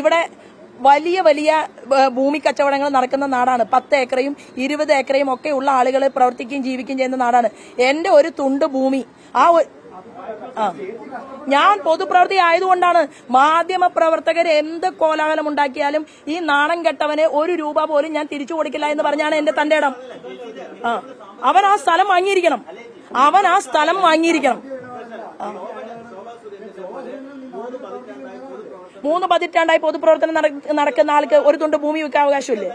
ഇവിടെ വലിയ വലിയ ഭൂമി കച്ചവടങ്ങൾ നടക്കുന്ന നാടാണ്. 10 ഏക്കറയും 20 ഏക്കറയും ഒക്കെ ഉള്ള ആളുകൾ പ്രവർത്തിക്കുകയും ജീവിക്കുകയും ചെയ്യുന്ന നാടാണ്. എന്റെ ഒരു തുണ്ട് ഭൂമി ഞാൻ പൊതുപ്രവർത്തി ആയതുകൊണ്ടാണ് മാധ്യമ പ്രവർത്തകർ എന്ത് കോലാഹലം ഉണ്ടാക്കിയാലും ഈ നാണം കെട്ടവന് 1 രൂപ പോലും ഞാൻ തിരിച്ചു കൊടുക്കില്ല എന്ന് പറഞ്ഞാണ് എന്റെ തന്റെ ഇടം. അവൻ ആ സ്ഥലം വാങ്ങിയിരിക്കണം. 3 പതിറ്റാണ്ടായി പൊതുപ്രവർത്തനം നടക്കുന്ന ആൾക്ക് ഒരു തുണ്ട് ഭൂമി വിൽക്കാൻ അവകാശമില്ലേ?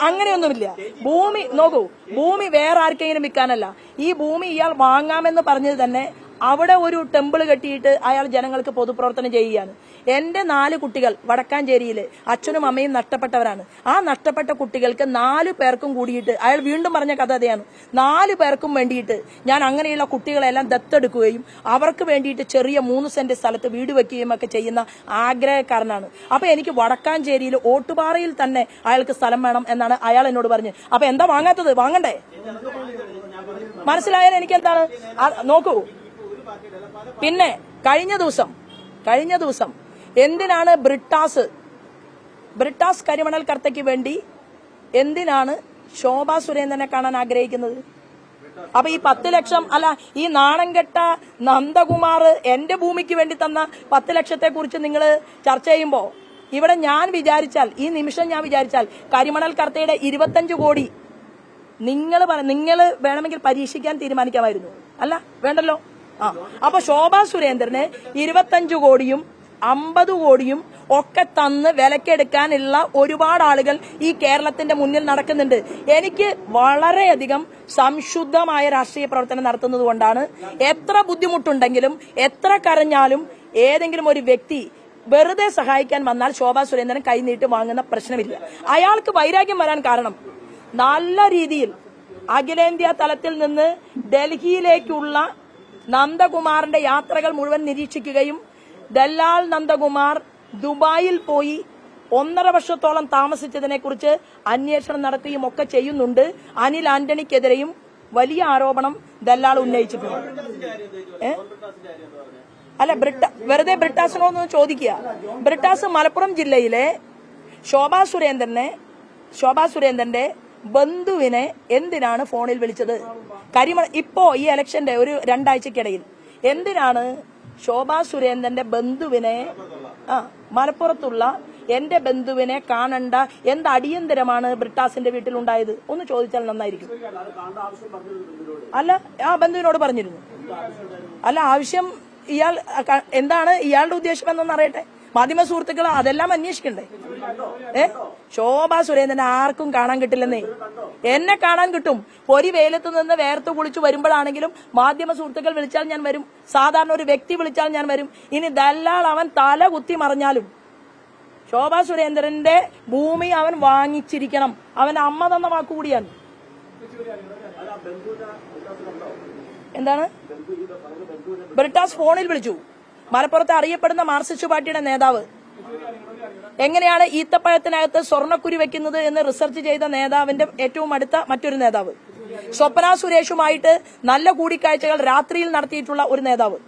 അങ്ങനെയൊന്നുമില്ല. ഭൂമി നോക്കൂ, ഭൂമി വേറെ ആർക്കെങ്കിലും വിൽക്കാനല്ല. ഈ ഭൂമി ഇയാൾ വാങ്ങാമെന്ന് പറഞ്ഞത് തന്നെ അവിടെ ഒരു ടെമ്പിൾ കെട്ടിയിട്ട് അയാൾ ജനങ്ങൾക്ക് പൊതുപ്രവർത്തനം ചെയ്യുകയാണ്. എന്റെ 4 കുട്ടികൾ വടക്കാഞ്ചേരിയില് അച്ഛനും അമ്മയും നഷ്ടപ്പെട്ടവരാണ്. ആ നഷ്ടപ്പെട്ട കുട്ടികൾക്ക് 4 പേർക്കും കൂടിയിട്ട് അയാൾ വീണ്ടും പറഞ്ഞ കഥ അതെയാണ്. 4 പേർക്കും വേണ്ടിയിട്ട് ഞാൻ അങ്ങനെയുള്ള കുട്ടികളെല്ലാം ദത്തെടുക്കുകയും അവർക്ക് വേണ്ടിയിട്ട് ചെറിയ 3 സെന്റ് സ്ഥലത്ത് വീട് വെക്കുകയും ഒക്കെ ചെയ്യുന്ന ആഗ്രഹക്കാരനാണ്. അപ്പൊ എനിക്ക് വടക്കാഞ്ചേരിയിൽ ഓട്ടുപാറയിൽ തന്നെ അയാൾക്ക് സ്ഥലം വേണം എന്നാണ് അയാൾ എന്നോട് പറഞ്ഞത്. അപ്പൊ എന്താ വാങ്ങാത്തത്? വാങ്ങണ്ടേ? മനസ്സിലായാൽ എനിക്ക് എന്താണ് നോക്കൂ. പിന്നെ കഴിഞ്ഞ ദിവസം എന്തിനാണ് ബ്രിട്ടാസ് കരിമണൽ കർത്തയ്ക്ക് വേണ്ടി എന്തിനാണ് ശോഭാ സുരേന്ദ്രനെ കാണാൻ ആഗ്രഹിക്കുന്നത്? അപ്പൊ ഈ 10 ലക്ഷം അല്ല, ഈ നാണംകെട്ട നന്ദകുമാർ എന്റെ ഭൂമിക്ക് വേണ്ടി തന്ന 10 ലക്ഷത്തെ കുറിച്ച് നിങ്ങൾ ചർച്ച ചെയ്യുമ്പോ ഇവിടെ ഈ നിമിഷം ഞാൻ വിചാരിച്ചാൽ കരിമണൽ കർത്തയുടെ 25 കോടി നിങ്ങൾ വേണമെങ്കിൽ പരീക്ഷിക്കാൻ തീരുമാനിക്കാമായിരുന്നു. അല്ല, വേണ്ടല്ലോ. അപ്പൊ ശോഭാ സുരേന്ദ്രന് 25 കോടിയും 50 കോടിയും ഒക്കെ തന്ന് വിലക്കെടുക്കാനുള്ള ഒരുപാട് ആളുകൾ ഈ കേരളത്തിന്റെ മുന്നിൽ നടക്കുന്നുണ്ട്. എനിക്ക് വളരെയധികം സംശുദ്ധമായ രാഷ്ട്രീയ പ്രവർത്തനം നടത്തുന്നത് കൊണ്ടാണ് എത്ര ബുദ്ധിമുട്ടുണ്ടെങ്കിലും എത്ര കരഞ്ഞാലും ഏതെങ്കിലും ഒരു വ്യക്തി വെറുതെ സഹായിക്കാൻ വന്നാൽ ശോഭാ സുരേന്ദ്രൻ കൈനീട്ട് വാങ്ങുന്ന പ്രശ്നമില്ല. അയാൾക്ക് വൈരാഗ്യം വരാൻ കാരണം നല്ല രീതിയിൽ അഖിലേന്ത്യാ തലത്തിൽ നിന്ന് ഡൽഹിയിലേക്കുള്ള നന്ദകുമാറിന്റെ യാത്രകൾ മുഴുവൻ നിരീക്ഷിക്കുകയും ദല്ലാൽ നന്ദകുമാർ ദുബായിൽ പോയി 1.5 വർഷത്തോളം താമസിച്ചതിനെ കുറിച്ച് അന്വേഷണം നടത്തുകയും ഒക്കെ ചെയ്യുന്നുണ്ട്. അനിൽ ആന്റണിക്കെതിരെയും വലിയ ആരോപണം ദല്ലാൽ ഉന്നയിച്ചിട്ടുണ്ട്. അല്ല, വെറുതെ ബ്രിട്ടാസിനോന്ന് ചോദിക്കുക. ബ്രിട്ടാസ് മലപ്പുറം ജില്ലയിലെ ശോഭാ സുരേന്ദ്രന്റെ ബന്ധുവിനെ എന്തിനാണ് ഫോണിൽ വിളിച്ചത്? ഇപ്പോ ഈ ഇലക്ഷന്റെ ഒരു 2 ആഴ്ചക്കിടയിൽ എന്തിനാണ് ശോഭാ സുരേന്ദ്രന്റെ ബന്ധുവിനെ മലപ്പുറത്തുള്ള എന്റെ ബന്ധുവിനെ കാണണ്ട, എന്ത് അടിയന്തരമാണ് ബ്രിട്ടാസിന്റെ വീട്ടിലുണ്ടായത് ഒന്ന് ചോദിച്ചാൽ നന്നായിരിക്കും. അല്ല, ആ ബന്ധുവിനോട് പറഞ്ഞിരുന്നു. അല്ല, ആവശ്യം എന്താണ് ഇയാളുടെ ഉദ്ദേശം എന്നൊന്ന് അറിയട്ടെ. മാധ്യമ സുഹൃത്തുക്കൾ അതെല്ലാം അന്വേഷിക്കണ്ടേ? ശോഭാ സുരേന്ദ്രനെ ആർക്കും കാണാൻ കിട്ടില്ലെന്നേ. എന്നെ കാണാൻ കിട്ടും. ഒരു വെയിലത്ത് നിന്ന് വേർത്ത് കുളിച്ചു വരുമ്പോഴാണെങ്കിലും മാധ്യമ സുഹൃത്തുക്കൾ വിളിച്ചാൽ ഞാൻ വരും. സാധാരണ ഒരു വ്യക്തി വിളിച്ചാൽ ഞാൻ വരും. ഇനി ദല്ലാൾ അവൻ തല കുത്തി മറിഞ്ഞാലും ശോഭാ സുരേന്ദ്രന്റെ ഭൂമി അവൻ വാങ്ങിച്ചിരിക്കണം. അവൻ അമ്മ തന്ന വാക്കുകൂടിയാണ്. എന്താണ്? ബ്രിട്ടാസ് ഫോണിൽ വിളിച്ചു. മലപ്പുറത്ത് അറിയപ്പെടുന്ന മാർക്സിസ്റ്റ് പാർട്ടിയുടെ നേതാവ്. എങ്ങനെയാണ് ഈത്തപ്പഴത്തിനകത്ത് സ്വർണ്ണക്കുരി വെക്കുന്നത് എന്ന് റിസർച്ച് ചെയ്ത നേതാവിന്റെ ഏറ്റവും അടുത്ത മറ്റൊരു നേതാവ്. സ്വപ്ന സുരേഷുമായിട്ട് നല്ല കൂടിക്കാഴ്ചകൾ രാത്രിയിൽ നടത്തിയിട്ടുള്ള ഒരു നേതാവ്.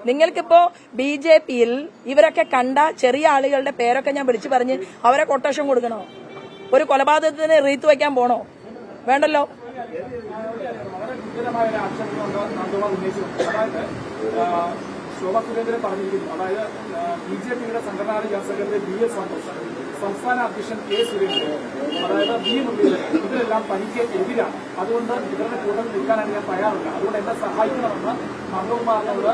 നിങ്ങൾക്കിപ്പോ BJPയിൽ ഇവരൊക്കെ കണ്ട ചെറിയ ആളുകളുടെ പേരൊക്കെ ഞാൻ വിളിച്ചു പറഞ്ഞ് അവരെ കൊട്ടേഷൻ കൊടുക്കണോ? ഒരു കൊലപാതകത്തിന് റീത്ത് വയ്ക്കാൻ പോണോ? വേണ്ടല്ലോ. ശോഭാ സുരേന്ദ്രൻ പറഞ്ഞിരിക്കുന്നു. അതായത് BJPയുടെ സംഘടനാ ജനറൽ സെക്രട്ടറി BS സന്തോഷ്, സംസ്ഥാന അധ്യക്ഷൻ K സുരേന്ദ്രൻ, അതായത് B മുരളീധരൻ, ഇവരെല്ലാം തനിക്ക് എതിരാണ്. അതുകൊണ്ട് ഇവരുടെ കൂട്ടം നിൽക്കാനാണ് ഞാൻ തയ്യാറില്ല. അതുകൊണ്ട് എന്നെ സഹായിക്കണമെന്ന് നന്ദകുമാറിനോട്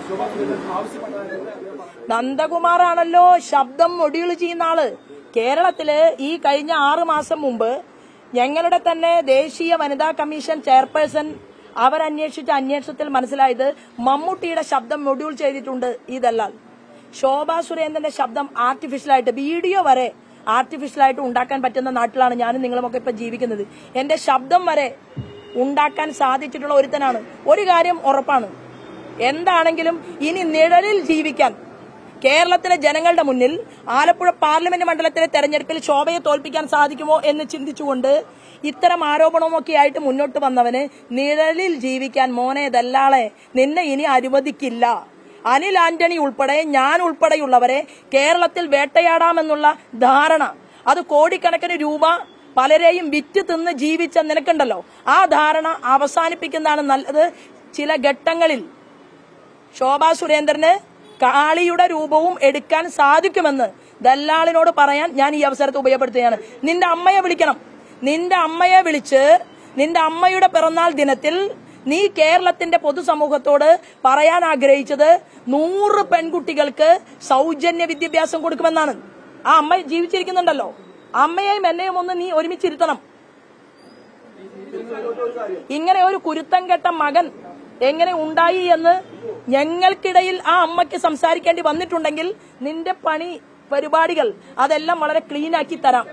ശോഭാ സുരേന്ദ്രൻ ആവശ്യപ്പെട്ടതായിട്ട്. നന്ദകുമാറാണല്ലോ ശബ്ദം മൊഡ്യൂൾ ചെയ്യുന്ന ആള്. കേരളത്തില് ഈ കഴിഞ്ഞ 6 മാസം മുമ്പ് ഞങ്ങളുടെ തന്നെ ദേശീയ വനിതാ കമ്മീഷൻ ചെയർപേഴ്സൺ അവരന്വേഷിച്ച അന്വേഷണത്തിൽ മനസ്സിലായത് മമ്മൂട്ടിയുടെ ശബ്ദം മൊഡ്യൂൾ ചെയ്തിട്ടുണ്ട് ഈ ദല്ലാൽ. ശോഭാ സുരേന്ദ്രന്റെ ശബ്ദം ആർട്ടിഫിഷ്യലായിട്ട്, വീഡിയോ വരെ ആർട്ടിഫിഷ്യലായിട്ട് ഉണ്ടാക്കാൻ പറ്റുന്ന നാട്ടിലാണ് ഞാനും നിങ്ങളുമൊക്കെ ഇപ്പൊ ജീവിക്കുന്നത്. എന്റെ ശബ്ദം വരെ ഉണ്ടാക്കാൻ സാധിച്ചിട്ടുള്ള ഒരുത്തനാണ്. ഒരു കാര്യം ഉറപ്പാണ്, എന്താണെങ്കിലും ഇനി നിഴലിൽ ജീവിക്കാൻ കേരളത്തിലെ ജനങ്ങളുടെ മുന്നിൽ ആലപ്പുഴ പാർലമെന്റ് മണ്ഡലത്തിലെ തെരഞ്ഞെടുപ്പിൽ ശോഭയെ തോൽപ്പിക്കാൻ സാധിക്കുമോ എന്ന് ചിന്തിച്ചുകൊണ്ട് ഇത്തരം ആരോപണമൊക്കെ ആയിട്ട് മുന്നോട്ട് വന്നവന് നിഴലിൽ ജീവിക്കാൻ മോനെ ദല്ലാളെ നിന്നെ ഇനി അനുവദിക്കില്ല. അനിൽ ആന്റണി ഉൾപ്പെടെ ഞാൻ ഉൾപ്പെടെയുള്ളവരെ കേരളത്തിൽ വേട്ടയാടാമെന്നുള്ള ധാരണ, അത് കോടിക്കണക്കിന് രൂപ പലരെയും വിറ്റ് തിന്ന് ജീവിച്ച നിനക്കുണ്ടല്ലോ, ആ ധാരണ അവസാനിപ്പിക്കുന്നതാണ് നല്ലത്. ചില ഘട്ടങ്ങളിൽ ശോഭാ സുരേന്ദ്രന് കാളിയുടെ രൂപവും എടുക്കാൻ സാധിക്കുമെന്ന് ദല്ലാളിനോട് പറയാൻ ഞാൻ ഈ അവസരത്തെ ഉപയോഗപ്പെടുത്തുകയാണ്. നിന്റെ അമ്മയെ വിളിക്കണം. നിന്റെ അമ്മയെ വിളിച്ച് നിന്റെ അമ്മയുടെ പിറന്നാൾ ദിനത്തിൽ നീ കേരളത്തിന്റെ പൊതുസമൂഹത്തോട് പറയാൻ ആഗ്രഹിച്ചത് 100 പെൺകുട്ടികൾക്ക് സൗജന്യ വിദ്യാഭ്യാസം കൊടുക്കുമെന്നാണ്. ആ അമ്മ ജീവിച്ചിരിക്കുന്നുണ്ടല്ലോ, അമ്മയെയും എന്നെയും ഒന്ന് നീ ഒരുമിച്ചിരുത്തണം. ഇങ്ങനെ ഒരു കുരുത്തം കെട്ട മകൻ എങ്ങനെ ഉണ്ടായി എന്ന് ഞങ്ങൾക്കിടയിൽ ആ അമ്മയ്ക്ക് സംസാരിക്കേണ്ടി വന്നിട്ടുണ്ടെങ്കിൽ നിന്റെ പരിപാടികൾ അതെല്ലാം വളരെ ക്ലീൻ ആക്കി തരാം.